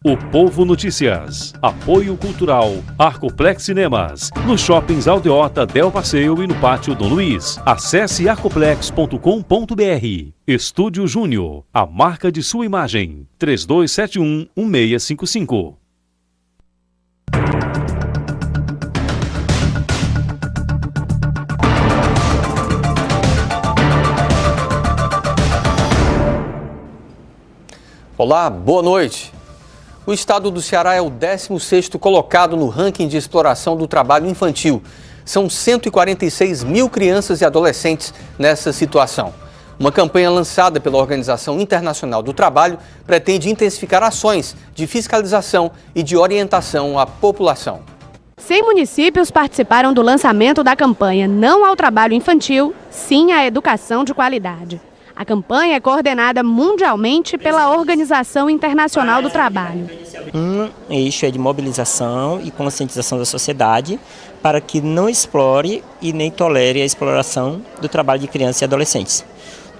O Povo Notícias. Apoio Cultural. Arcoplex Cinemas. Nos shoppings Aldeota, Del Passeio e no Pátio Dom Luiz. Acesse arcoplex.com.br. Estúdio Júnior. A marca de sua imagem. 3271-1655. Olá, boa noite. O estado do Ceará é o 16º colocado no ranking de exploração do trabalho infantil. São 146 mil crianças e adolescentes nessa situação. Uma campanha lançada pela Organização Internacional do Trabalho pretende intensificar ações de fiscalização e de orientação à população. 100 municípios participaram do lançamento da campanha Não ao Trabalho Infantil, Sim à Educação de Qualidade. A campanha é coordenada mundialmente pela Organização Internacional do Trabalho. Um eixo é de mobilização e conscientização da sociedade para que não explore e nem tolere a exploração do trabalho de crianças e adolescentes.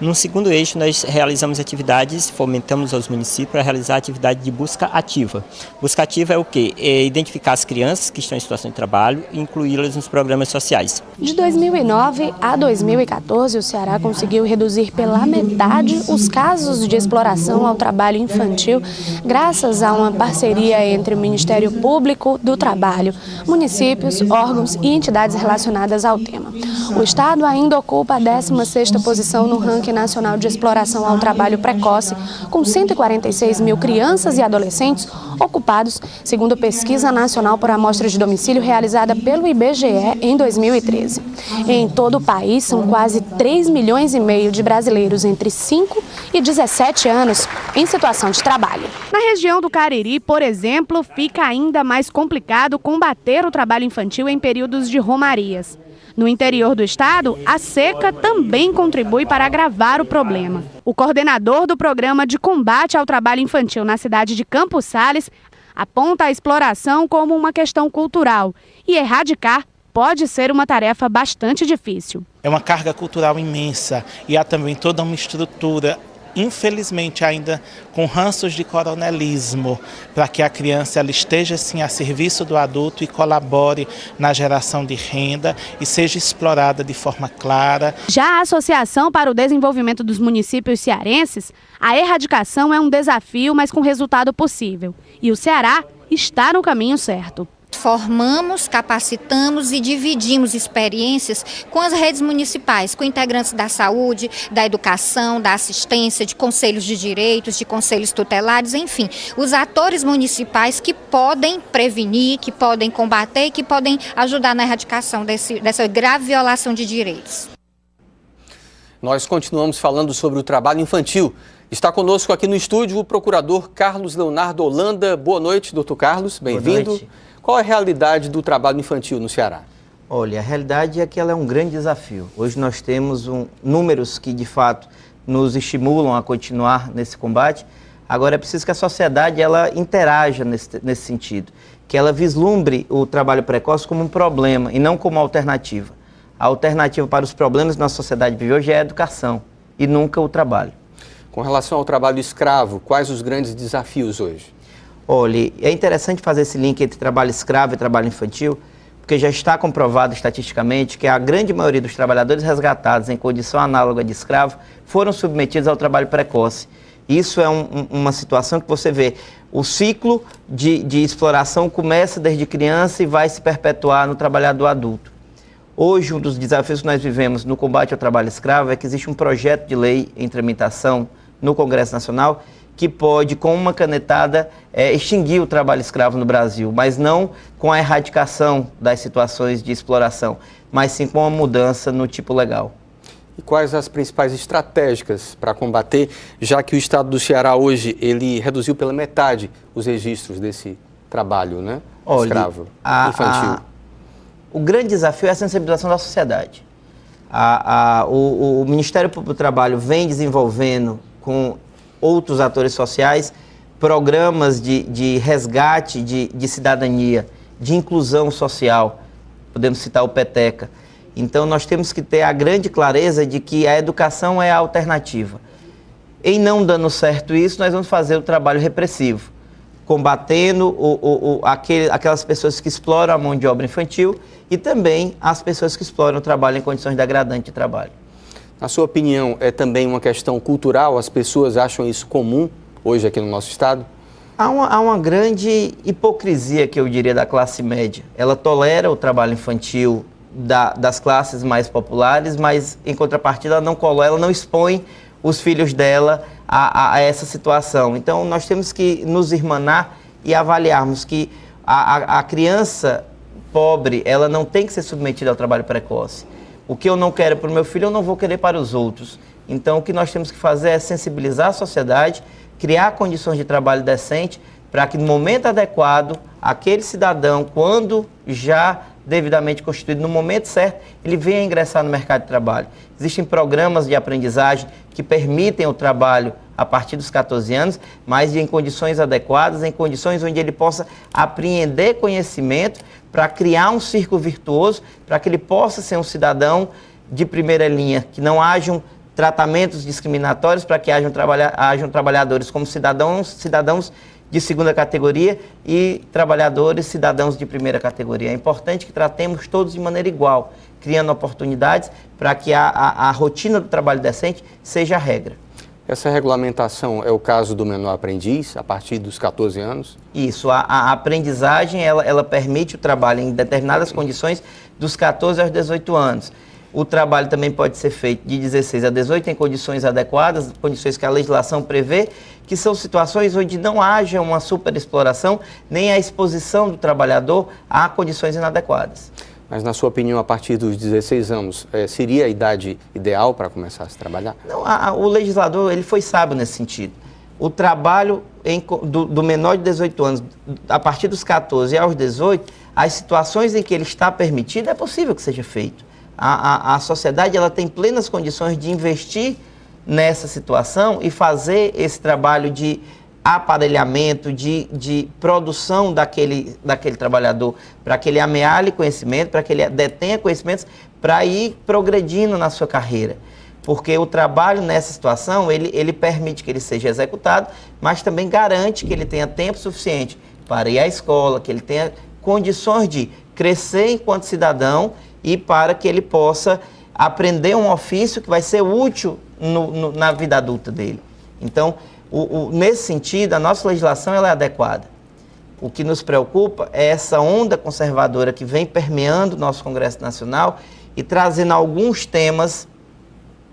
No segundo eixo, nós realizamos atividades, fomentamos os municípios para realizar atividade de busca ativa. Busca ativa é o quê? É identificar as crianças que estão em situação de trabalho e incluí-las nos programas sociais. De 2009 a 2014, o Ceará conseguiu reduzir pela metade os casos de exploração ao trabalho infantil, graças a uma parceria entre o Ministério Público do Trabalho, municípios, órgãos e entidades relacionadas ao tema. O estado ainda ocupa a 16ª posição no ranking nacional de exploração ao trabalho precoce, com 146 mil crianças e adolescentes ocupados, segundo pesquisa nacional por amostra de domicílio realizada pelo IBGE em 2013. Em todo o país, são quase 3,5 milhões de brasileiros entre 5 e 17 anos em situação de trabalho. Na região do Cariri, por exemplo, fica ainda mais complicado combater o trabalho infantil em períodos de romarias. No interior do estado, a seca também contribui para agravar o problema. O coordenador do Programa de Combate ao Trabalho Infantil na cidade de Campos Sales aponta a exploração como uma questão cultural e erradicar pode ser uma tarefa bastante difícil. É uma carga cultural imensa e há também toda uma estrutura, infelizmente ainda com ranços de coronelismo, para que a criança ela esteja assim a serviço do adulto e colabore na geração de renda e seja explorada de forma clara. Já a Associação para o Desenvolvimento dos Municípios Cearenses, a erradicação é um desafio, mas com resultado possível. E o Ceará está no caminho certo. Formamos, capacitamos e dividimos experiências com as redes municipais, com integrantes da saúde, da educação, da assistência, de conselhos de direitos, de conselhos tutelares, enfim, os atores municipais que podem prevenir, que podem combater e que podem ajudar na erradicação dessa grave violação de direitos. Nós continuamos falando sobre o trabalho infantil. Está conosco aqui no estúdio o procurador Carlos Leonardo Holanda. Boa noite, doutor Carlos, bem-vindo. Qual é a realidade do trabalho infantil no Ceará? Olha, a realidade é que ela é um grande desafio. Hoje nós temos números que, de fato, nos estimulam a continuar nesse combate. Agora, é preciso que a sociedade ela interaja nesse sentido, que ela vislumbre o trabalho precoce como um problema e não como alternativa. A alternativa para os problemas que nossa sociedade vive hoje é a educação e nunca o trabalho. Com relação ao trabalho escravo, quais os grandes desafios hoje? Olha, é interessante fazer esse link entre trabalho escravo e trabalho infantil, porque já está comprovado estatisticamente que a grande maioria dos trabalhadores resgatados em condição análoga de escravo foram submetidos ao trabalho precoce. Isso é uma situação que você vê, o ciclo de exploração começa desde criança e vai se perpetuar no trabalhador adulto. Hoje, um dos desafios que nós vivemos no combate ao trabalho escravo é que existe um projeto de lei em tramitação no Congresso Nacional que pode, com uma canetada, extinguir o trabalho escravo no Brasil, mas não com a erradicação das situações de exploração, mas sim com uma mudança no tipo legal. E quais as principais estratégias para combater, já que o estado do Ceará hoje ele reduziu pela metade os registros desse trabalho, né? Escravo, infantil? O grande desafio é a sensibilização da sociedade. O Ministério Público do Trabalho vem desenvolvendo com outros atores sociais, programas de resgate de cidadania, de inclusão social, podemos citar o Peteca. Então, nós temos que ter a grande clareza de que a educação é a alternativa. Em não dando certo isso, nós vamos fazer o trabalho repressivo. combatendo aquelas pessoas que exploram a mão de obra infantil e também as pessoas que exploram o trabalho em condições degradantes de trabalho. Na sua opinião, é também uma questão cultural? As pessoas acham isso comum hoje aqui no nosso estado? Há uma grande hipocrisia, que eu diria, da classe média. Ela tolera o trabalho infantil das classes mais populares, mas em contrapartida ela não expõe os filhos dela a essa situação. Então nós temos que nos irmanar e avaliarmos que a criança pobre, ela não tem que ser submetida ao trabalho precoce. O que eu não quero para o meu filho, eu não vou querer para os outros. Então o que nós temos que fazer é sensibilizar a sociedade, criar condições de trabalho decente, para que no momento adequado, aquele cidadão, quando já devidamente constituído, no momento certo, ele venha ingressar no mercado de trabalho. Existem programas de aprendizagem que permitem o trabalho a partir dos 14 anos, mas em condições adequadas, em condições onde ele possa apreender conhecimento para criar um círculo virtuoso, para que ele possa ser um cidadão de primeira linha, que não hajam tratamentos discriminatórios, para que hajam trabalhadores como cidadãos de segunda categoria e trabalhadores, cidadãos de primeira categoria. É importante que tratemos todos de maneira igual, criando oportunidades para que a rotina do trabalho decente seja a regra. Essa regulamentação é o caso do menor aprendiz, a partir dos 14 anos? Isso, a aprendizagem ela permite o trabalho em determinadas condições dos 14 aos 18 anos. O trabalho também pode ser feito de 16 a 18 em condições adequadas, condições que a legislação prevê, que são situações onde não haja uma superexploração, nem a exposição do trabalhador a condições inadequadas. Mas, na sua opinião, a partir dos 16 anos, seria a idade ideal para começar a se trabalhar? Não, o legislador ele foi sábio nesse sentido. O trabalho do menor de 18 anos, a partir dos 14 aos 18, as situações em que ele está permitido, é possível que seja feito. A sociedade ela tem plenas condições de investir nessa situação e fazer esse trabalho de aparelhamento, de produção daquele trabalhador, para que ele amealhe conhecimento, para que ele detenha conhecimentos, para ir progredindo na sua carreira. Porque o trabalho nessa situação, ele permite que ele seja executado, mas também garante que ele tenha tempo suficiente para ir à escola, que ele tenha condições de crescer enquanto cidadão e para que ele possa aprender um ofício que vai ser útil na vida adulta dele. Então, nesse sentido, a nossa legislação ela é adequada. O que nos preocupa é essa onda conservadora que vem permeando o nosso Congresso Nacional e trazendo alguns temas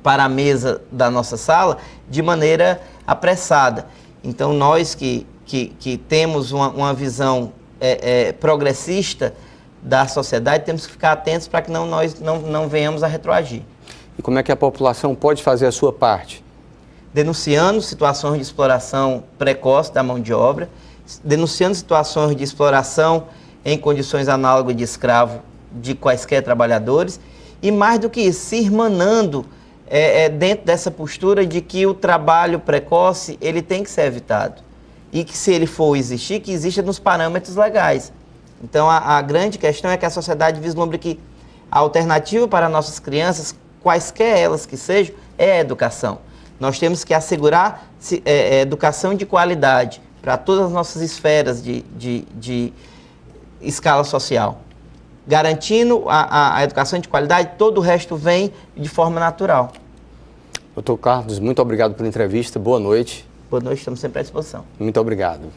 para a mesa da nossa sala de maneira apressada. Então, nós que temos uma visão progressista da sociedade, temos que ficar atentos para que nós não venhamos a retroagir. E como é que a população pode fazer a sua parte? Denunciando situações de exploração precoce da mão de obra, denunciando situações de exploração em condições análogas de escravo de quaisquer trabalhadores e, mais do que isso, se irmanando dentro dessa postura de que o trabalho precoce ele tem que ser evitado e que, se ele for existir, que exista nos parâmetros legais. Então, a grande questão é que a sociedade vislumbre que a alternativa para nossas crianças, quaisquer elas que sejam, é a educação. Nós temos que assegurar educação de qualidade para todas as nossas esferas de escala social. Garantindo a educação de qualidade, todo o resto vem de forma natural. Doutor Carlos, muito obrigado pela entrevista. Boa noite. Boa noite, estamos sempre à disposição. Muito obrigado.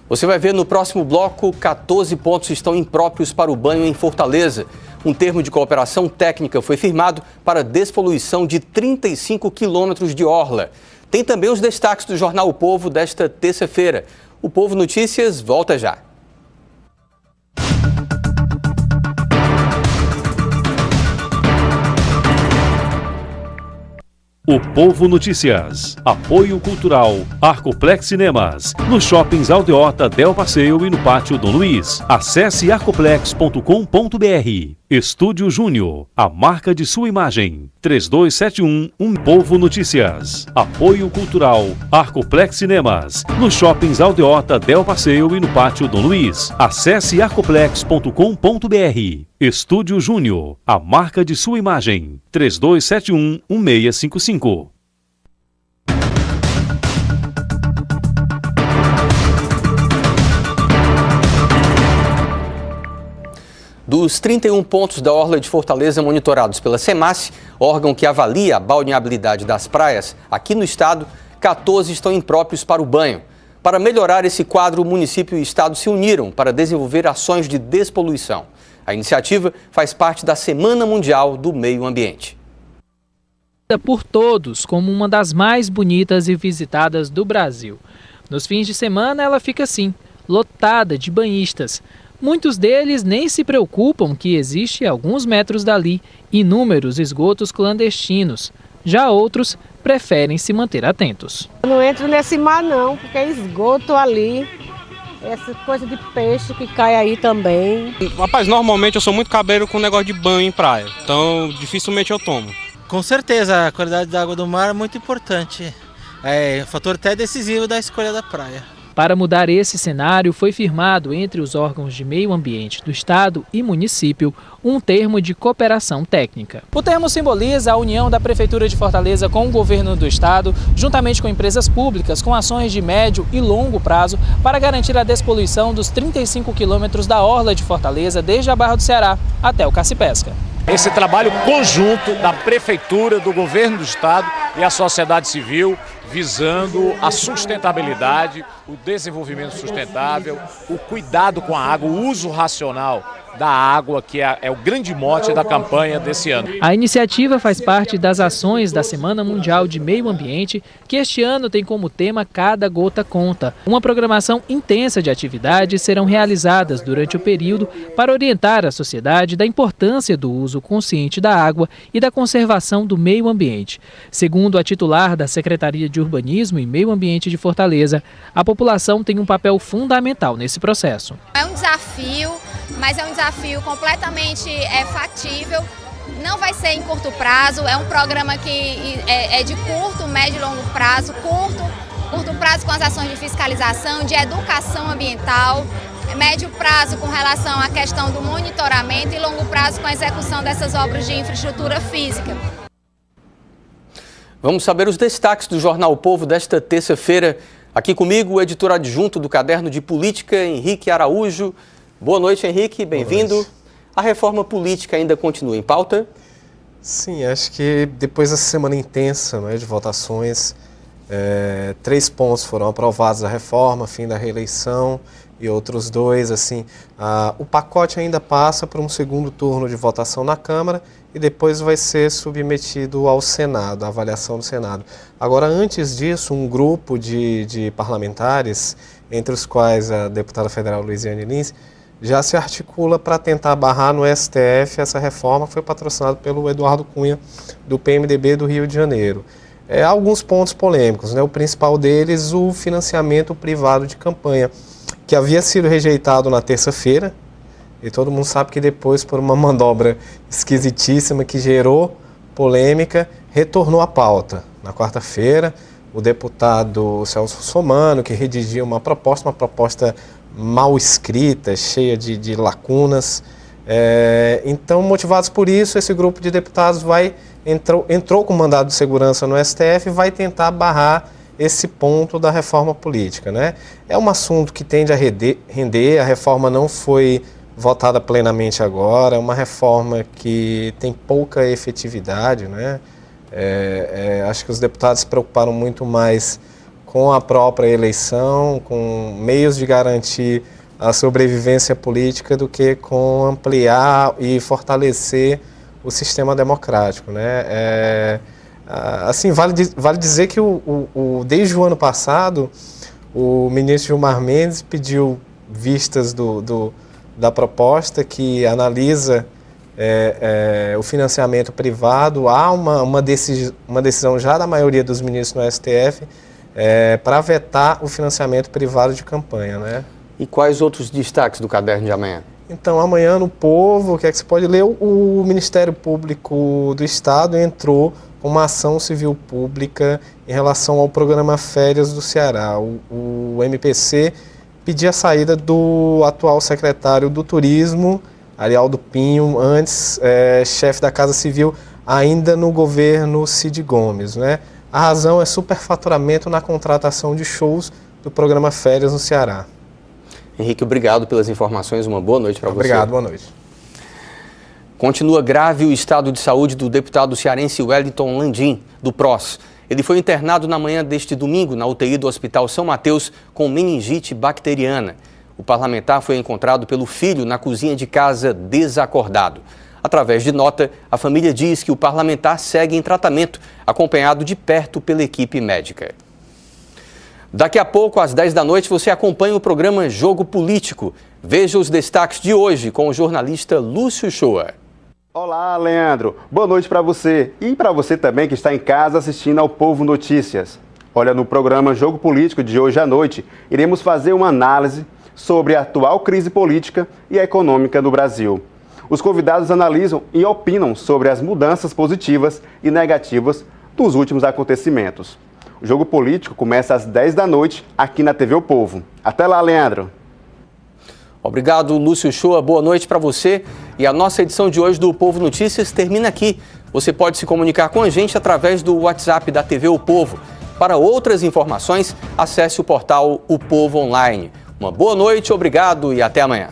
Você vai ver no próximo bloco, 14 pontos estão impróprios para o banho em Fortaleza. Um termo de cooperação técnica foi firmado para despoluição de 35 quilômetros de orla. Tem também os destaques do jornal O Povo desta terça-feira. O Povo Notícias volta já. O Povo Notícias. Apoio Cultural. Arcoplex Cinemas. Nos shoppings Aldeota, Del Passeio e no Pátio Dom Luiz. Acesse arcoplex.com.br. Estúdio Júnior. A marca de sua imagem. 3271 Povo Notícias. Apoio Cultural. Arcoplex Cinemas. Nos shoppings Aldeota, Del Passeio e no Pátio Dom Luiz. Acesse arcoplex.com.br. Estúdio Júnior. A marca de sua imagem. 3271-1655. Dos 31 pontos da orla de Fortaleza monitorados pela SEMASSE, órgão que avalia a balneabilidade das praias aqui no estado, 14 estão impróprios para o banho. Para melhorar esse quadro, o município e o estado se uniram para desenvolver ações de despoluição. A iniciativa faz parte da Semana Mundial do Meio Ambiente. Por todos como uma das mais bonitas e visitadas do Brasil. Nos fins de semana ela fica assim, lotada de banhistas. Muitos deles nem se preocupam que existe a alguns metros dali inúmeros esgotos clandestinos. Já outros preferem se manter atentos. Eu não entro nesse mar não, porque é esgoto ali, essa coisa de peixe que cai aí também. Rapaz, normalmente eu sou muito cabreiro com negócio de banho em praia, então dificilmente eu tomo. Com certeza, a qualidade da água do mar é muito importante. É um fator até decisivo da escolha da praia. Para mudar esse cenário, foi firmado entre os órgãos de meio ambiente do estado e município um termo de cooperação técnica. O termo simboliza a união da Prefeitura de Fortaleza com o governo do estado, juntamente com empresas públicas, com ações de médio e longo prazo para garantir a despoluição dos 35 quilômetros da orla de Fortaleza, desde a Barra do Ceará até o Cacipesca. Esse trabalho conjunto da Prefeitura, do Governo do Estado e a sociedade civil, visando a sustentabilidade, o desenvolvimento sustentável, o cuidado com a água, o uso racional da água, que é o grande mote da campanha desse ano. A iniciativa faz parte das ações da Semana Mundial de Meio Ambiente, que este ano tem como tema Cada Gota Conta. Uma programação intensa de atividades serão realizadas durante o período para orientar a sociedade da importância do uso consciente da água e da conservação do meio ambiente. Segundo a titular da Secretaria de Urbanismo e Meio Ambiente de Fortaleza, a população tem um papel fundamental nesse processo. É um desafio, mas é um desafio completamente factível. Não vai ser em curto prazo, é um programa que é de curto, médio e longo prazo. Curto prazo com as ações de fiscalização, de educação ambiental. Médio prazo com relação à questão do monitoramento e longo prazo com a execução dessas obras de infraestrutura física. Vamos saber os destaques do Jornal o Povo desta terça-feira. Aqui comigo o editor adjunto do Caderno de Política, Henrique Araújo. Boa noite, Henrique, bem-vindo. A reforma política ainda continua em pauta? Sim, acho que depois dessa semana intensa, né, de votações, 3 pontos foram aprovados da reforma, fim da reeleição e outros 2, assim, o pacote ainda passa por um segundo turno de votação na Câmara e depois vai ser submetido ao Senado, à avaliação do Senado. Agora, antes disso, um grupo de parlamentares, entre os quais a deputada federal Luiziane Lins, já se articula para tentar barrar no STF essa reforma que foi patrocinada pelo Eduardo Cunha, do PMDB do Rio de Janeiro. Alguns pontos polêmicos, né? O principal deles, o financiamento privado de campanha, que havia sido rejeitado na terça-feira, e todo mundo sabe que depois, por uma manobra esquisitíssima que gerou polêmica, retornou à pauta. Na quarta-feira, o deputado Celso Russomano, que redigiu uma proposta mal escrita, cheia de lacunas. Então, motivados por isso, esse grupo de deputados entrou com mandado de segurança no STF e vai tentar barrar esse ponto da reforma política, né? É um assunto que tende a render, a reforma não foi votada plenamente agora, é uma reforma que tem pouca efetividade, né? Acho que os deputados se preocuparam muito mais com a própria eleição, com meios de garantir a sobrevivência política do que com ampliar e fortalecer o sistema democrático, né? Assim, vale dizer que desde o ano passado, o ministro Gilmar Mendes pediu vistas da proposta que analisa o financiamento privado. Há uma decisão já da maioria dos ministros no STF para vetar o financiamento privado de campanha, né? E quais outros destaques do caderno de amanhã? Então, amanhã no Povo, o que é que você pode ler? O Ministério Público do Estado entrou com uma ação civil pública em relação ao programa Férias do Ceará. O MPC pedia a saída do atual secretário do Turismo, Arialdo Pinho, antes chefe da Casa Civil, ainda no governo Cid Gomes, né? A razão é superfaturamento na contratação de shows do programa Férias no Ceará. Henrique, obrigado pelas informações. Uma boa noite para você. Obrigado, boa noite. Continua grave o estado de saúde do deputado cearense Wellington Landim, do PROS. Ele foi internado na manhã deste domingo na UTI do Hospital São Mateus com meningite bacteriana. O parlamentar foi encontrado pelo filho na cozinha de casa desacordado. Através de nota, a família diz que o parlamentar segue em tratamento, acompanhado de perto pela equipe médica. Daqui a pouco, às 10 da noite, você acompanha o programa Jogo Político. Veja os destaques de hoje com o jornalista Lúcio Shoa. Olá, Leandro. Boa noite para você e para você também que está em casa assistindo ao Povo Notícias. Olha, no programa Jogo Político de hoje à noite, iremos fazer uma análise sobre a atual crise política e econômica no Brasil. Os convidados analisam e opinam sobre as mudanças positivas e negativas dos últimos acontecimentos. O Jogo Político começa às 10 da noite aqui na TV O Povo. Até lá, Leandro. Obrigado, Lúcio Shoa. Boa noite para você. E a nossa edição de hoje do Povo Notícias termina aqui. Você pode se comunicar com a gente através do WhatsApp da TV O Povo. Para outras informações, acesse o portal O Povo Online. Uma boa noite, obrigado e até amanhã.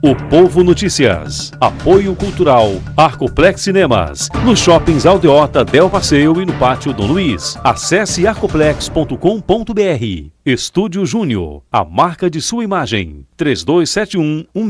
O Povo Notícias. Apoio Cultural Arcoplex Cinemas. Nos shoppings Aldeota, Del Passeio e no Pátio Dom Luiz. Acesse arcoplex.com.br. Estúdio Júnior. A marca de sua imagem. 327116